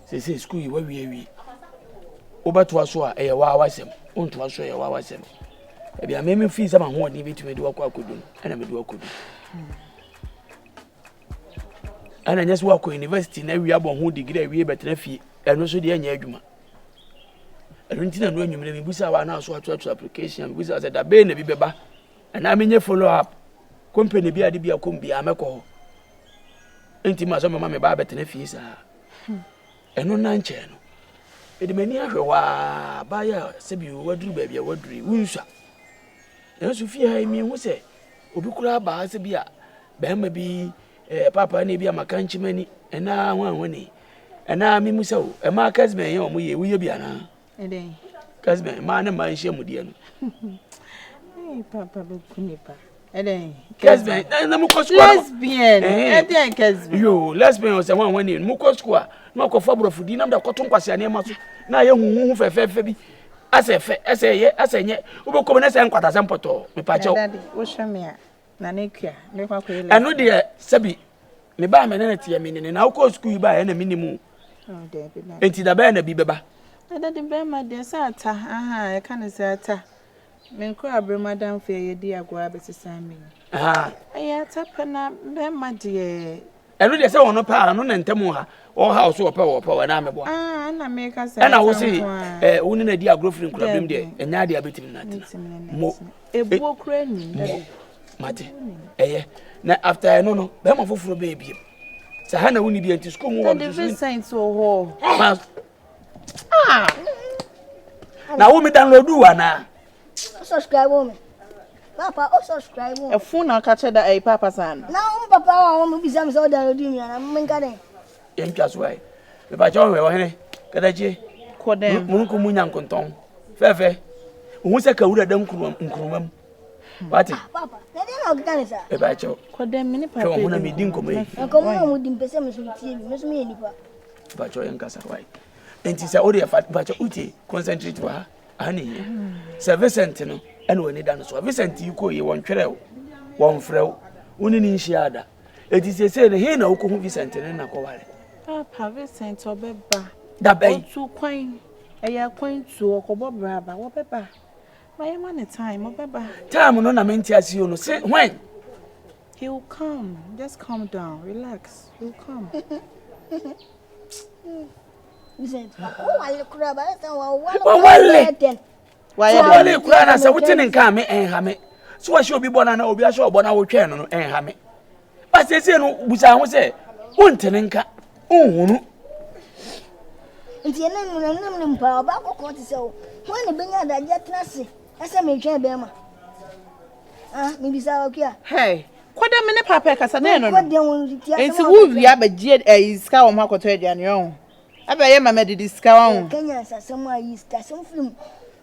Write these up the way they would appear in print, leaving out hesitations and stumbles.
Say school you we. Oba to aso a e wa wasem. On to aso e wa wasem. E bia me fees am ho ni betumi de wakọ akodu. Ana me de wakodu. Ana nyese wakọ university na wi abọ ho degree wi betena fie. Eno so de anya adwuma. Eno ntina no anwumre me busa wa na so ato application me busa say da be na bi beba. Ana me nye follow up. Company bi ade bi akom bi amekọ. Enti ma so mama me ba betena fie sa. Eno na nche no. Edi mani ahwe wa ba ya se bi waduru ba bia waduru wunsa. Eno so fie ha mi hu se obi kura ba se bi a Berma bi papa na bi amaka nchimani ena hwanhwani ena mi musa o e ma kasmen ye omo ye wuye bia na eden kasmen ma na ma nhye mudie no papa be kunipa eden kasmen na mu kosko lesbian eden kasmen yo lesbian o se hwanhwani mu kosko a na akofa brofudi na da koto nkwase ane ma so na ye huhu fefefe bi aseye ubekoma na se nkwata sempoto me pa che daddy wo hweme a na nekua me kwa kwele anu de sabi me ba me na tie me ne na ko school ba na minimu de bi na enti da ba na bi beba daddy Berma de sata aha e kan sata me nko Berma dan fe ye di agwa besesa me aha ya tapa na Berma de anu de se wono pa anu na ntemu ha o house o pa wo na me bo na me ka sa na wo se woni na di agrofrin problem de enya de abetim na tena mo ebuo kura ni daddy mate na after no Berma foforo baby sa ha na woni bi anti school mu wo the Vincent ho na wo me download wa na subscribe me papa subscribe me e phone na ka che da papa san na papa wa mo bisa me so download me na me nka den em twa so ai me ba cho we wo hene kada je ko dem mu ko mu nyankonton fefe wo se ka wura da nkurumam Pati papa na dey na ogita sa e ba cho ko dem mini papa ko mo na me din ko mai ko mo mo din pese me so tie me so me nipa ba cho yan kasa wai enti sa ori fa ba cho uti concentrate wa ani se Vincent no ene woni da no so Vincent yi ko yi won twere won frɛw woni ni nhia da eti se ne he na wo ko hu Vincent ne na ko ware papa Vincent obeba da bai tu kwan eya kwan tu okobo braba wo beba my man time obeba time no na menti asio no say when he will come, just calm down, relax, he'll come. Listen, wale kura ba sa wale wale kura na sa wuti nka me enha me so wa shobi bona na obi a shobo na wo twen no enha me ba se no busa ho se wontene nka onhunu nti ene no mpa ba kokko ti se wo ne benya da je trase ese me twen Berma me bisa wa kia Hey, kwada me ne papa kasa na no enti wu wi abagie iska wo makoto aduane yo abaye mama didi iska wo Kenya sasem a iska sem film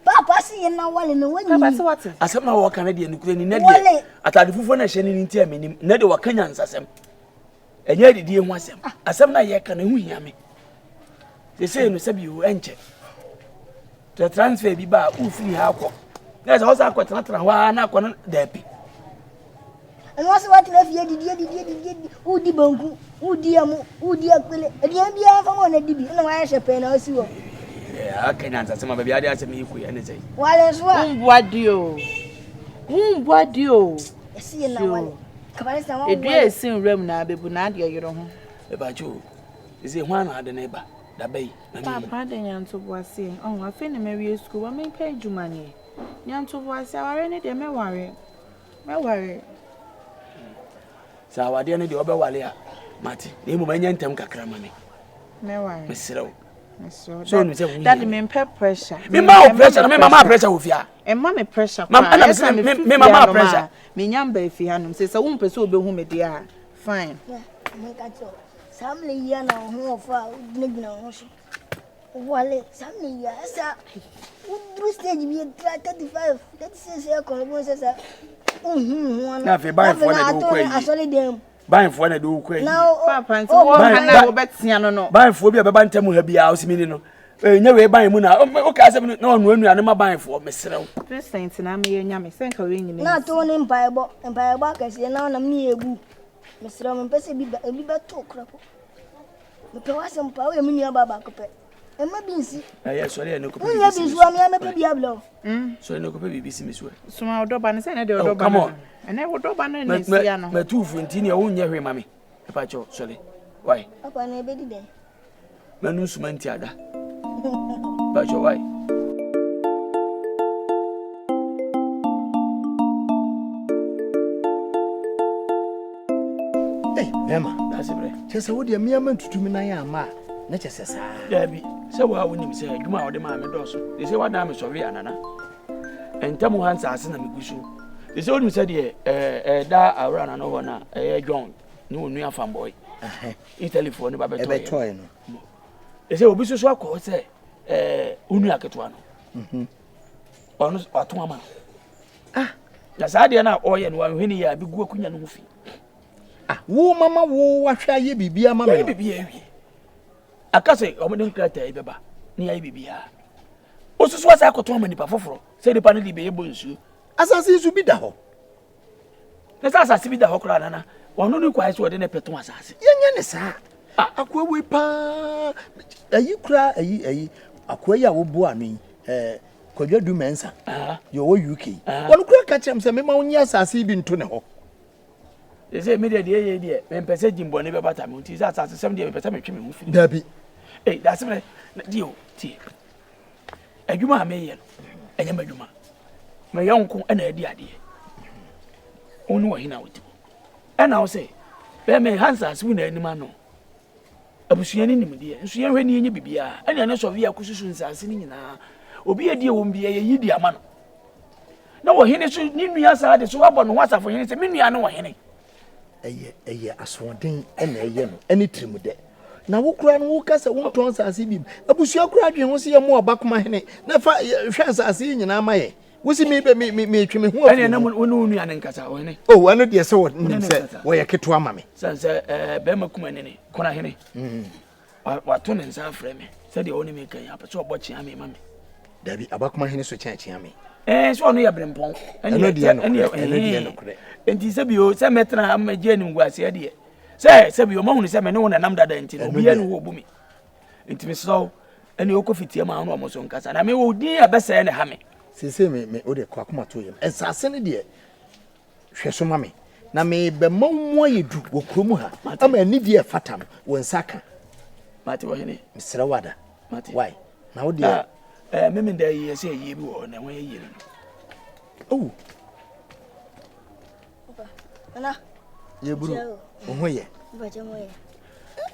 papa si ye na wale no wani papa se what asem na wo kana de nukure ni na de atade fufo na hye ni nti amanim na de wakanya nsasem enye didi hu asem asem na ye kana hu hia me se no sabi o enche to transfer bi ba ufiri ha akọ na se ho sa akọ tana wa na akọ na da pi and what's what na fie didi udi banku udi amu udi akpele edian bia fa mo na dibi na wa shepe na osi wo akanya nsasem ba bia de asem yiku ya ne sei wale so umbuadio esi ye na wale kabale sa wa edua esin ram na abebu na ade yero ho e ba chu ise hwan na ade na ba da bai na ni papa de nyanto boase on afi na mewie school wa me pa adwumanye nyanto boase aware ne de meware sa wade ne de obewale a mate ne mu manya ntem kakra ma me meware mesrew so no say that me pressure me ma pressure na me mama pressure wo fia e ma me pressure kwa me mama pressure me nyamba efi hanum say wo mpese obehu me de a fine me ka cho samle ya na ho fa ne gina ho so wale samle ya sa udru stage bi 35 36 ya ko bo se sa na fe ban fo na do kwai asole dem ban fo na do kwai papa nti wo na wo betia no ban fo bi a be ban tem ha bia o simini no nya we ban mu na o ka asem na onu anu ma ban fo mesrew Vincent na me nya me senka we nyine na to ne mpaebo akase na na me ebu mesrew me pese bi be to krapo Me pe wasem pa we me nua baba kope. E ma bi nsi. Eh sorry no kope. Unya bi nsuwa me pe bia blo. So no kope bibi si meso. Suma odoba ne se na de odoba. Come on. Ene odoba no ne sia no. Matufu ntini e wonye hwe mame. E pa cho sorry. Why? Akwa na bediide. Manu sumanti ada. Pa cho why? Berma, that's it. Chesa wo de miama tutumi na ya ma na chesa sa. Dabi, se wa wonim se adwuma wo de ma me doso. They say wada me sori anana. Entamu hansa ase na megusu. They say wonim se de da awra na no ho na John ni onu afam boy. In telephone ba beto. E beto no. They say obi so akọ se onu aketo ano. Onu ato ama. Ya sa de na oye no hwini ya bi gu akunya no ho fi. Wo mama wo wahwa ye bibia mama. Ye bibia wi. Akase omode nkrata e beba. Ni ya bibia. Osusu asa akoto ama nipa foforo. Se nipa no di be yebo nsu. Asase su bi da ho. Na asase bi da ho kra nana. Ono ni kwai so de ne peton asase. Yenye ne sa. Akwa we pa. Ayi kra ayi akwa ya wo bo anu Kodwa du mensa. Yo wo UK. Ono kra ka chem se me ma onyi asase bi nto ne ho. They say media de me pese jimbo ne be bata me nti asase sem de me pese me twe me hu fi. Dabi. That's me dio ti. Adwuma me ye no. Enya madwuma. Me yonko na adi ade. Onu wo hina woti. Na wo say be me hansa swu na anima no. Abusua ni nimde. Nsua hwe ni enye bibia. Anya ne so via kususu nsase ni nyina. Obi edi wo mbia ye yidi ama no. Na wo hine so ni nua sa de so wabɔ no wasafo hine se me nua no wo hine. Eye aswoden na eye no ani trimude na wo kura no wo kasa wo ton asase bi abusua kura adwen ho se ye mo obakoma hene na fa hwe asase nyina amaye wo si me twe me ho ani na wo no nua ne nkasa wo hene ano de se wo nim se wo ye keto ama me sanse Berma kuma ne kona hene wa to ne nsa afre me se de wo ne me kan ya pa so obɔ chia me ma me dabi abakoma hene so chia me so no ya brempon ano de no kure enti se bio se metra amaje ni ngwase de se bio mahunu se me ne wona nam dada enti obi ya no wo bumi enti me so ene okofitie ma no omoso nkasa na me wo din abese ne ha me sese me o de kwakoma to yem ensase ne de hwe so ma me na me be mammo yedu wo kromu ha ama ani de fatam wo nsaka mate wo hene misra wada mate why na wo de meme da ye se ye bi wo na wo ye ye oh Ana. Ye buru. Oho ye. Bacha mo ye.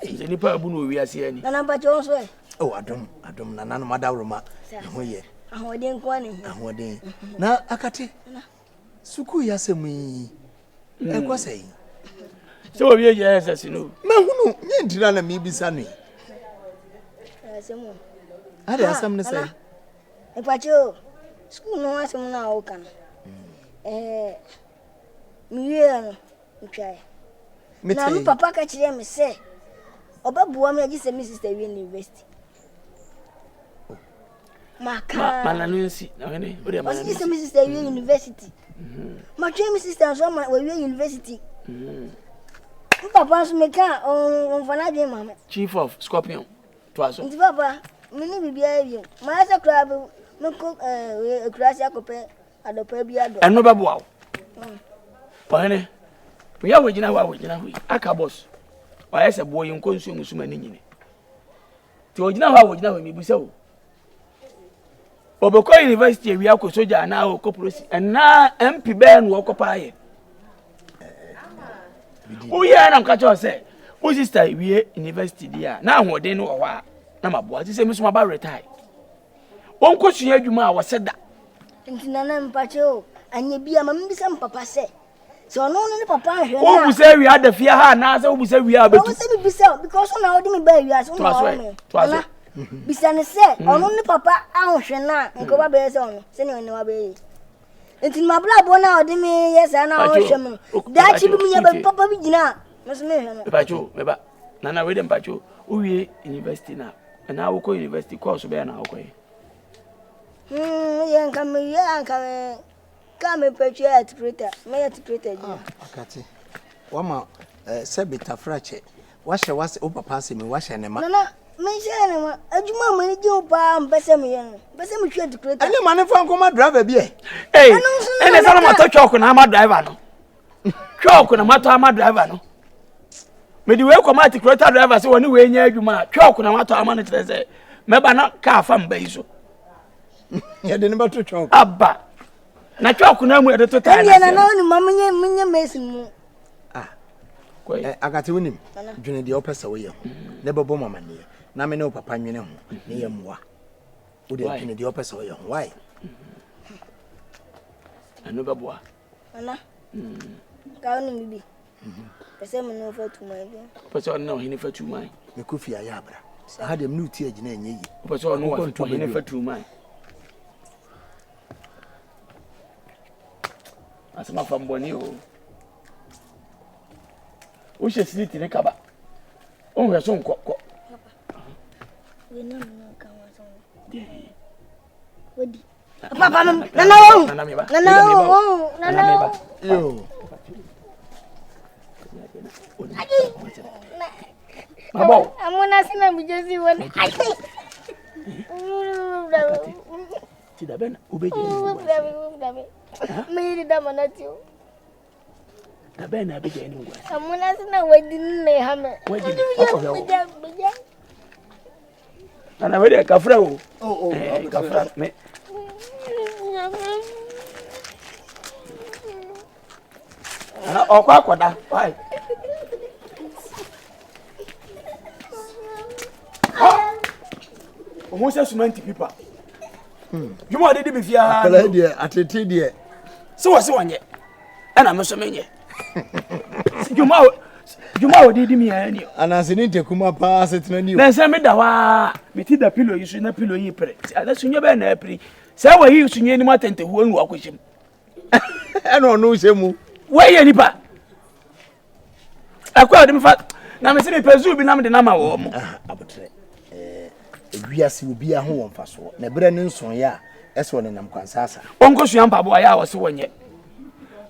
Ye ni pa bu no wi ase ani. Nana bacha on so e. Oh adom na nanu madawroma. Oho ye. Ahoden ko ani. Ahoden. Na Akate. Suku ya semi. E kwa sei. Se wo wie ye asase no. Ma hunu nye ndira na mi bisa no. Asemu. Ade asam ne sei. E pacho. School no asem na o kan. Miye ntwae na mi papa ka kire me se obabuwa me agise mi sister wi university maka mananunsi na hene o de mananunsi agise mi sister wi university ma twa mi sister so ma wi university papa so me ka on fana bi mama chief of scorpion to aso ndi papa mi ni bibia bi ma sa kra be me ko kurasi akope adopa bi ado eno babo awo Pane. We are wagina we aka boss. Wa yesa boy nko nsu musuma ni nyine. Ti wagina we mi busa wo. Obeko university we akọ soja na o koprosi. Na MP ben wo kopa ye. O ya na nka cho se. O sister we university dia. Na ahoden no wo a. Na maboa ti se musuma ba retire. Wonko sua adwuma a wo seda. Ntina na mpacho anye bia ma mbisa mpapa se. So no papa hwe na. O busa wi adafia ha na se o busa wi abetu. O busa bi bisa because na odi me ba wi as no me. Twaso. Bisa ne se ono ne papa ahwe na nko ba be se ono se ne oni wa be. Enti mabla bo na odi me yesa na ahwe me. Da chi bi me ba papa bi gina. No se me hwe no. Pacho me ba. Nana we dem pacho. O wi university na wo ko university course be na wo ko yi. Yen kam ya kam Come picture at creator. May at creator. Akate. Wama se beta frache. wahye o papa se me wahye ne ma nana me hye ne ma adwuma mani je o pa mpese me ye no mpese me hwe decorator ene ma ne fa nkoma driver bi e ene sala ma to chok na ama driver no chok na ma to ama driver no me di we koma decorator driver se woni we nya adwuma chok na ma to ama no tere se me ba na ka fa mba iso ye de ne ba to chok abba na chok na mu e de to ta na na oni mama nye mesin mu Akate wonim dwene de opesa wo ye ne bebo mama ne na me ne o papa nwene ho ne ye mwa wo de dwene de opesa wo ye ho why anu beboa ana ka oni bibi pese me no fatu mai bi pese on no hini fatu mai me kofi aya abra ha dem no ti agina enye yi pese on no hini fatu mai asema famboni o o she siti ne kaba o hwe so nko we na no ka wa so wodi papa nana yo Mabo amuna sina bijosi wona ti da ben ubeje me da manatio da ben na beje ni ngwa amuna sina wadi ne ha me wadi ana wadi kafra o kafra me ana okwa akoda why o se sumanti pipa juma de be fia akala de atete de se wo se wonye ana me so menye juma o de mi ani anase ni tekuma pa setena ni o na se me da wa me ti da pillow yi so na pillow yi pre ala sunye be na apri se wa yi sunye ni matente hu anu akohyem eno no hyemu we ye nipa akwa de me fa na me se me pezu bi na me de na ma wo mo abotre eduase obi a ho won faso na bere ne nson ya eso ne nam kwansasa onko sua mpabo ya wo se wonye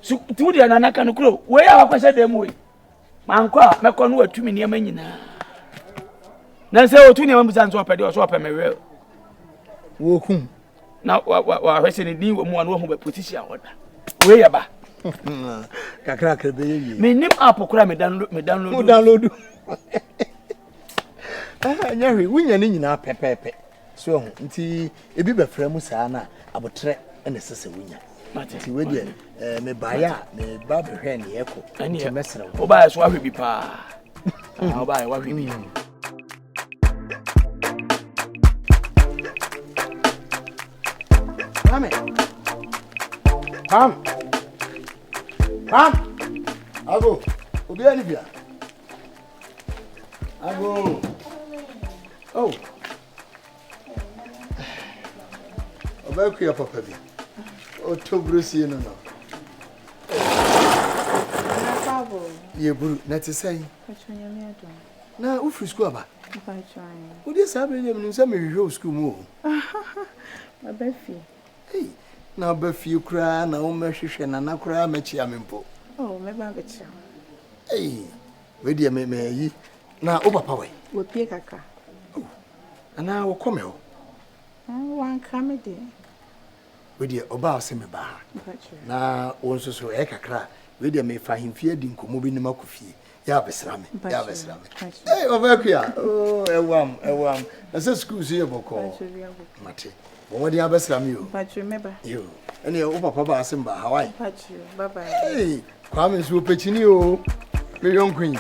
su tu de na naka no kro we ya wakwase dem we manko a mekọ no atumi ne amanyina na se otu ne mabuza nso opede o so opeme we wo kum na wa hwese ne din wo mu anu ho be position oda we ya ba kakra be yi me nim app kura me download nyahwe wunya ne nyina pepepe so ho nti ebi be fra mu saa na abotre ene sese wunya nti we de me baya me ba be hwe ne yeko nti mesra o ba so ahwe bi pa o ba wa hwe bi Pam ago obi ani bia ago oh oba ku ya papa bi o to brusi no no na babo ye buru na te sai achonya me adon na u free school aba pa achonya o de sa be dem nsa me hwehwe school mu o baba fi hey na ba fi kura na o mehwehwe na na kura machi amempo oh me ba gacha hey we de me yi na o papa we wo pie kaka ana wo come ho wan kamede we de oba o se me ba na wo nso so e kakra we de me fa himfie di nkomo bi ni makofie ya besra me hey ovakia oh ewam na se school si eboko mate wo de abesra me o patri meba yo ene o papa ba asemba hawaii patri bye bye hey kwame so pechini o me yonkun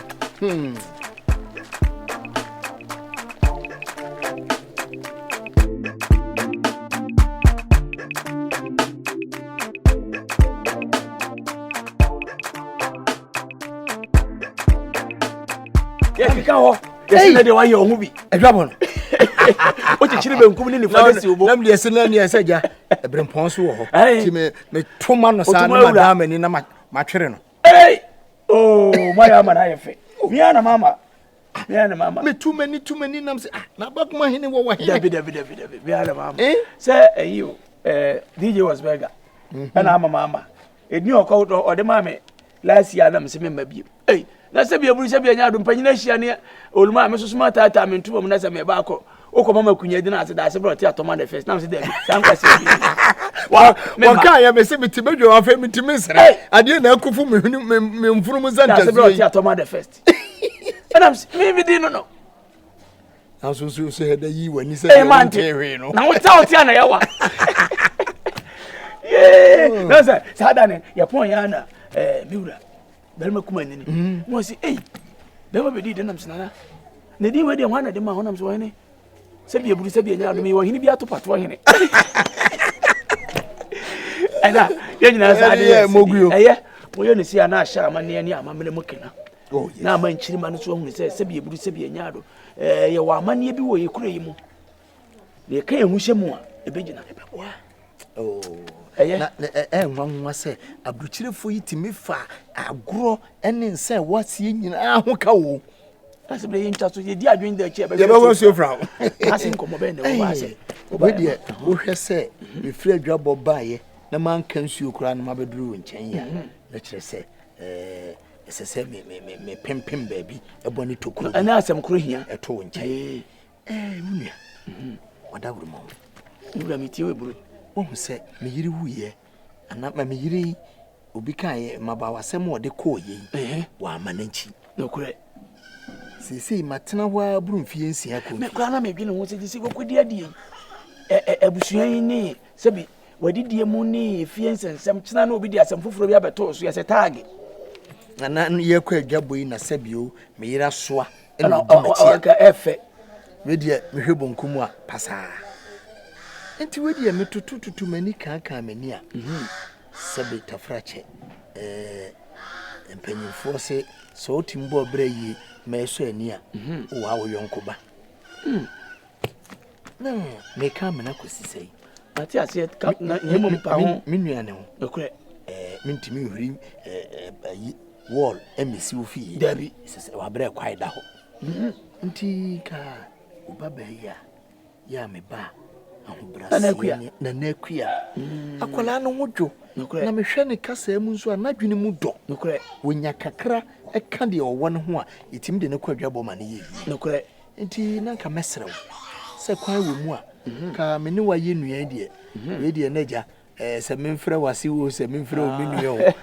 kika ho yesi na de wa ye ohu bi adwabo no o chichiri be nkum ni ni fa si obo nam de yesi na ni yesi ja ebrempon so wo ho ti me toma no sa na madam ni na ma twere no oh my ama na yefe mi ana mama me tumani nam se na bakuma hene wo he David mi ana mama say you DJ was burger ana mama eni okọ o de mama last year na me se me mabiem na se bia buru se bia nya do panyina hia ne oluma me so ma tata me ntumo na se me ba akọ okọ mama kunya di na ase da se bro ti atoma the first na se da san kwase wa kan ya me se mitibedwo afa mitimi ade na akufu me mfuru mu zanta se bro ti atoma the first and me di no na so heda yi wani se e no na wo ta o ti ana yawa na se sada ne ya pon ya na miura Berma kuma nini mo si Berma bediide nam sinana ne di we de ho na de ma ho nam so hene se bia buru se bia nya no me wo hene bia to pato hene ana ye nyina sa de moguyo mo yo ne si ana ahya amane ne amamele mo kena na ama nchiri ma no so hu se bia buru se bia nya do ye wa amane bi wo ye kura yi mu ne ka ehu hye mu a ebegina ebeboa na nwanwa se abruchirefo yitimi fa agro ene nse wasie nyina ho ka wo asebe yin chaso ye di adwen da chi ye be wo so fra asin komo be ne wo ase we de wo hwe se me fira adwabo baaye na man kan suo kura na mabeduru nchen ya na kire se esese me pempem baabi eboni tokuro ana asem kuro hia eto nchen munia wadawuru mo nura miti we buru wo se me yiri wuye ana me yiri obi kan mabawa sem ode koye wa amananchi nokure sisi matena wa brumfie nsia ko me kwa na me dwene ho se disi kokodi adie abusuan ni sebi wadidie mu ni fie nsensem tena na obi di asem foforo bi abeto so yese tag ana ye kwa adwabo yi na sebio me yira soa ena aka efe we die me hwebo nkumu a pasa enti we die me tututu mani kan mani a sebi tafrache empanyimfo se so timbo brayi meso ani a wa wo yonko ba no me ka mena kosisei ati ase na nyemo mpa ho menuane ho okure mentimi huri wall emisi ofi dabi sese wa bra kwai da ho nti ka ubaba ya me ba ahobra na nakua akola no hodwo na mehwe ne kasa mu nso na dwene mu do nokure wonya kakra eka de owo ne ho a itim de ne kwadwabo ma ne ye nokure nti na ka mesrew se kwan wo mu a ka me ne wa ye nua de we de na ja se memfrɛ wase wo se memfrɛ o menua o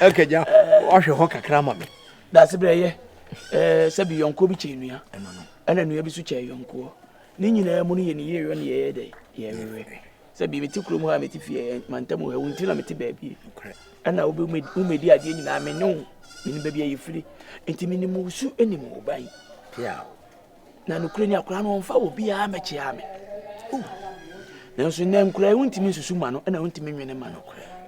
akaja o hwe ho kakra ma me da se bre ye se bi yonko bi che nua ana nua bi su che yonko ni nyina mu ne ye ne ye yo ne ye de ye wewe se bi meti kuro mu ha meti fie mantam ho wunti na meti baabi ana obi umedi ade nyina me no ni baabi ayi firi enti mini mu su eni mu ban ya na no kuro ni akura no mfa obi a mechi ame na so na nkura wunti mi susu ma no ana wunti mi nwene ma no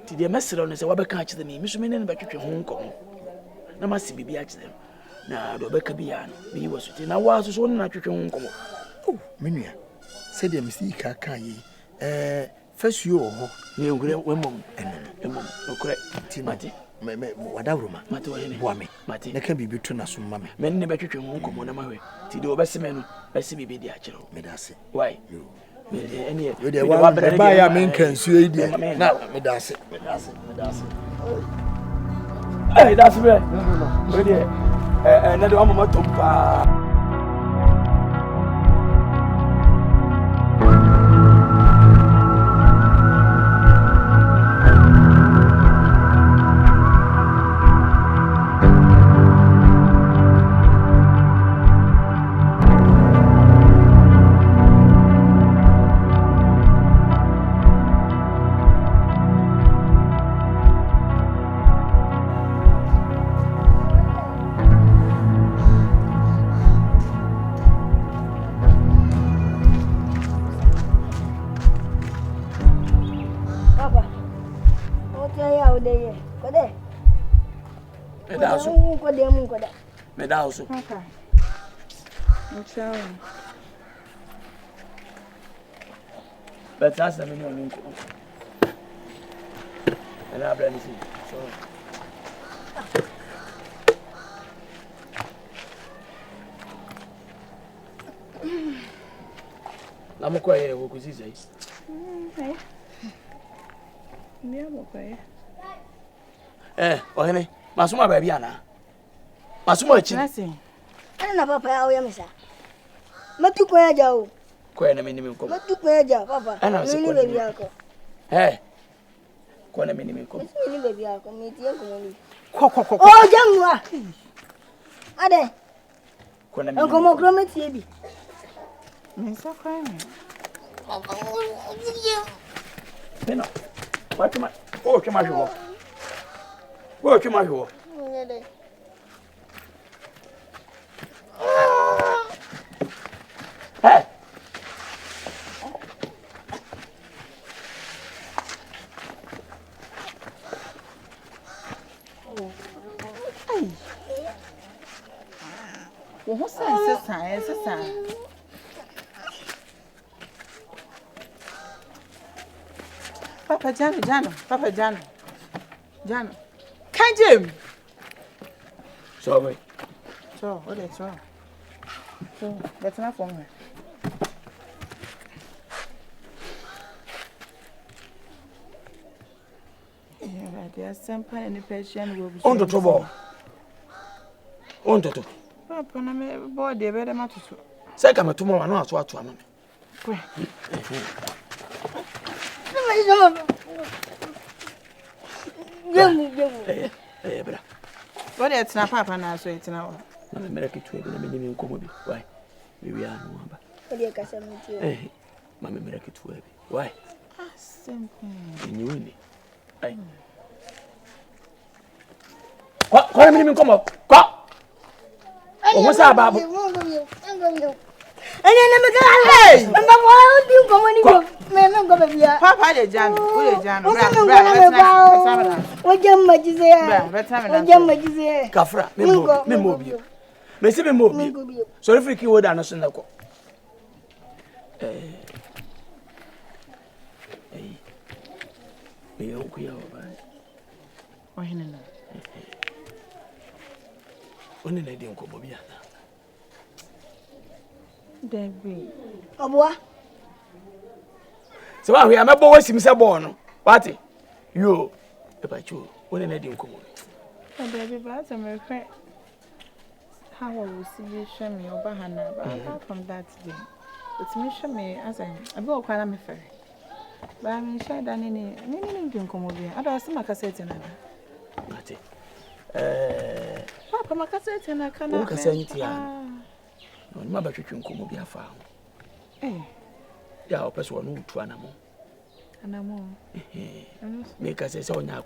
ti de mesere no se wabeka a kire mi so me ne betwetwe ho nkomo na masi bibi a kire na do beka bi ya no bi wasu ti na wa so na twetwe ho nkomo menua se de misi ka yi fasuo ho ni ngure wemom emom okure mati me wadawruma mati wahene boame mati na kan bibi to na so mama me ne betwetwe ho nkomo na mahwe ti de obeseme no besi bibi di a kire medase why eni we de wa ba ya men kan suo yi de na medase that's right no we de na de mama tompa me da also okay inshallah but that's the menu on nko and I brand see so la mo kwa ye wo kuziza yi mi amo kwa ye ohene masoma ba bia na Masuma chi. Na papa ya oya misa. Matu kwa ya jao. Kwa na mimi nko. Matu kwa ya jao papa. Mimi baby yako. Kwa na mimi nko. Mimi baby yako, miti yako mimi. Ko. Oh, jamwa. Ade. Kwa na mimi. Nko mo krometi ebi. Mensa kwa mi. Nena. Watuma. Oh, chuma jo. Oh, chuma jo. Hey. What's that? Papa Jano. Can't Jim? Sorry. So, what is wrong? So, that's enough for me. There's some kind of patient will be on the trouble. On the Papa, I'm a boy, dear, better matter. Second, tomorrow, I know what to am. What it's not Papa now, so it's now. I'm American to a minimum comedy. Why? We are no number. Mamma American to a why? Simple. You what? Call a minimum come up. Go! What's up, Babu? And then I'm why do you come when you go baby? Papa, the Jan, what your majesty? Kafra, Mimobio. Messi Mimobio. So if you would understand, me uncle, only lady uncle Bobia. Debbie. Oh, boy. So we are not boys himself born. What? You, about you, only lady uncle. Debbie, but I'm afraid. How will see you show me your bahana? But apart from that, it's me show me as I go quite a fair. But I'm sure that any didn't come over here. I don't see my cassette in it. Papa, my cassette and I cannot say it. No, my battery can come over here. Yeah, person who to animal. Animal. Make us say, oh, now,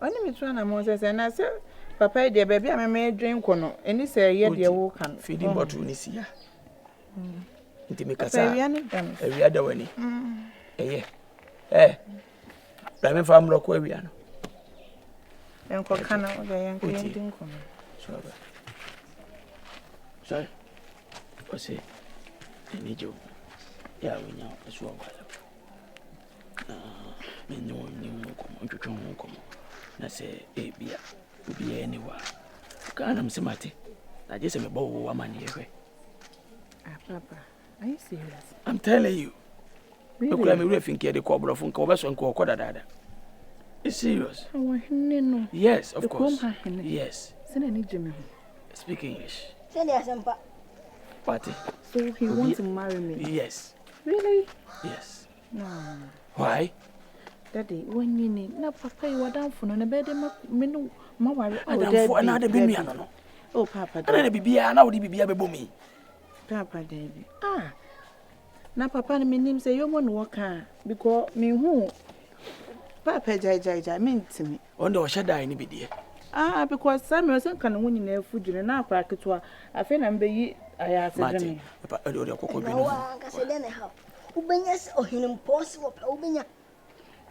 only me trying to Moses and I said, Papa, dear baby, I may drink one, and he say, yeah, dear, walk and feeding bottle is here. To make us every other one. Ramen farm rock where we are. And for Canada, the young didn't come. Sorry. What's it? I need you. Yeah, we know as well. No one come on. I say, eh, be anywhere. Can't I'm somebody. I just am a bow woman here. Papa, are you serious? I'm telling you. Look, I'm really thinking the cobra from Cobras and Cocodada. It's serious. Yes, of course. Yes. Speak English. Party. So he wants to marry me? Yes. Really? Yes. No. Why? Daddy, when you need no papa, you are down for no bed, no, my worry. Oh, another baby. Oh, Papa, I be I know the baby a me. Papa, David. Ah. Now, Papa, and me name say you want to walk because me who Papa Jai mean to me. On the shadow, any be ah, because Samuel can win in a food and now crack it. I feel I'm be I asked me. Papa, I don't know. Ubanyas or him impossible.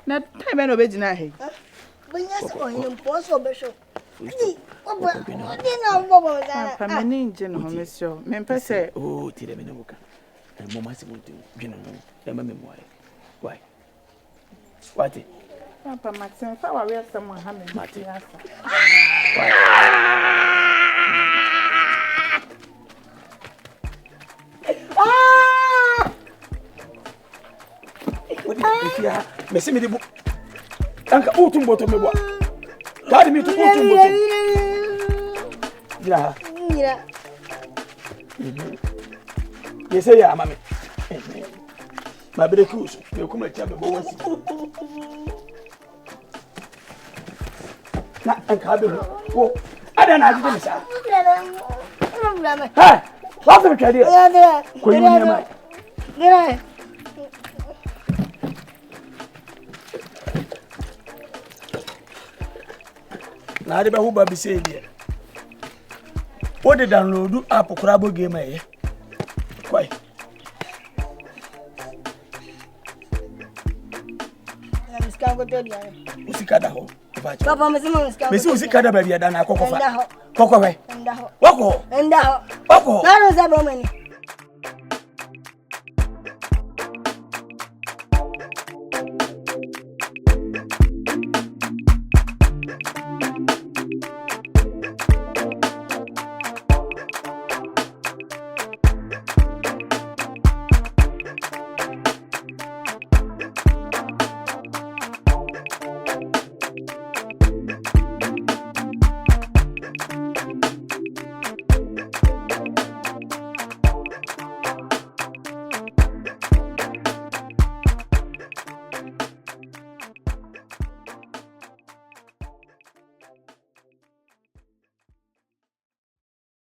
Not time and obey Nahi. Ubanyas or him impossible, Bishop. Papa, my name, General Monsieur. Memper say, oh, Tilaminoka. And Mamma to General, and my memoir. Why? What? Papa, Maxim, how are we someone having Martin? Messi me the book. Uncle Otum bottom me what? Daddy me to Otum bottom. Jira. Jira. You say ya mami. Ma bere kusu. Me kuma cha be bo wasi. Na an ka be wo. Ada na ji sa. Ha! Wa fa twade. Ko yi ni ma. Gira. Na de be hu ba bi say dia. Wo de download app Kurabo game eh. Kwai. Usika da ho. Papa mesi usika da ba bia da na kokofa. Kokofa. Wako. Enda ho. Wako. Na no za bro mani.